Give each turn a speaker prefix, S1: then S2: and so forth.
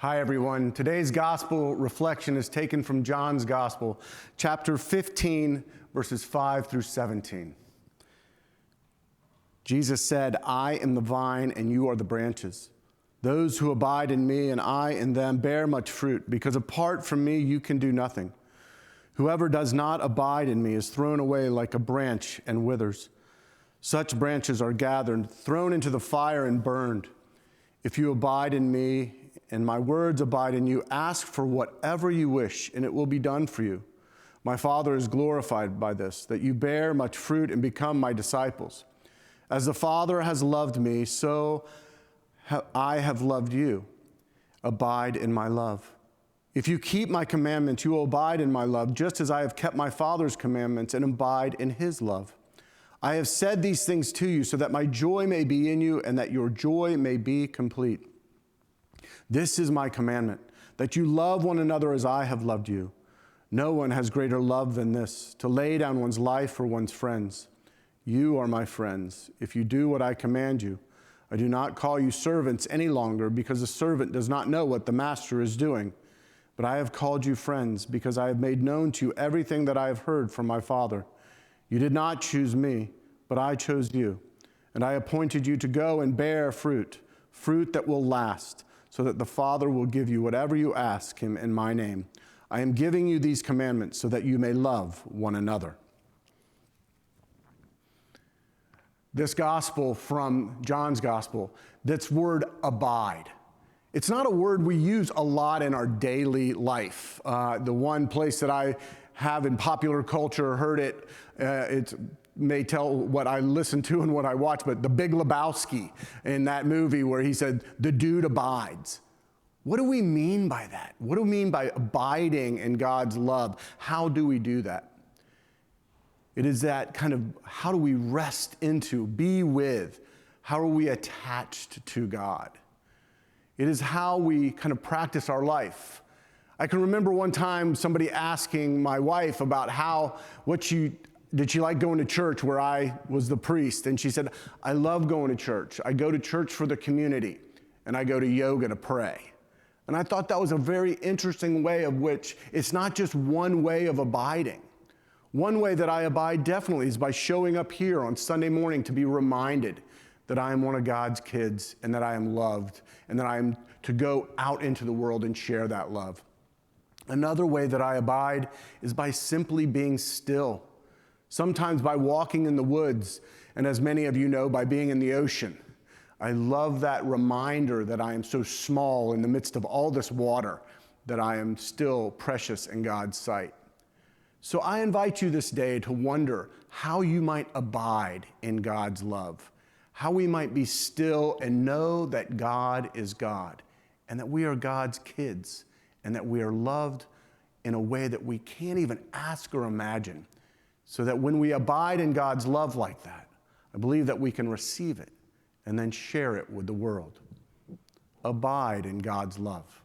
S1: Hi, everyone. Today's gospel reflection is taken from John's Gospel, chapter 15, verses 5 through 17. Jesus said, "I am the vine and you are the branches. Those who abide in me and I in them bear much fruit, because apart from me you can do nothing. Whoever does not abide in me is thrown away like a branch and withers. Such branches are gathered, thrown into the fire and burned. If you abide in me and my words abide in you, ask for whatever you wish, and it will be done for you. My Father is glorified by this, that you bear much fruit and become my disciples. As the Father has loved me, so I have loved you. Abide in my love. If you keep my commandments, you will abide in my love, just as I have kept my Father's commandments and abide in his love. I have said these things to you so that my joy may be in you and that your joy may be complete. This is my commandment, that you love one another as I have loved you. No one has greater love than this, to lay down one's life for one's friends. You are my friends, if you do what I command you. I do not call you servants any longer, because a servant does not know what the master is doing. But I have called you friends, because I have made known to you everything that I have heard from my Father. You did not choose me, but I chose you, and I appointed you to go and bear fruit, fruit that will last, so that the Father will give you whatever you ask him in my name. I am giving you these commandments so that you may love one another." This gospel from John's Gospel, this word abide. It's not a word we use a lot in our daily life. The one place that I have in popular culture heard it, it may tell what I listen to and what I watch, but The Big Lebowski in that movie where he said, "The dude abides." What do we mean by that? What do we mean by abiding in God's love? How do we do that? It is that kind of, how do we rest into, be with, how are we attached to God? It is how we kind of practice our life. I can remember one time somebody asking my wife about did she like going to church where I was the priest? And she said, "I love going to church. I go to church for the community, and I go to yoga to pray." And I thought that was a very interesting way of which it's not just one way of abiding. One way that I abide definitely is by showing up here on Sunday morning to be reminded that I am one of God's kids and that I am loved and that I am to go out into the world and share that love. Another way that I abide is by simply being still. Sometimes by walking in the woods, and as many of you know, by being in the ocean. I love that reminder that I am so small in the midst of all this water, that I am still precious in God's sight. So I invite you this day to wonder how you might abide in God's love, how we might be still and know that God is God, and that we are God's kids, and that we are loved in a way that we can't even ask or imagine. So that when we abide in God's love like that, I believe that we can receive it and then share it with the world. Abide in God's love.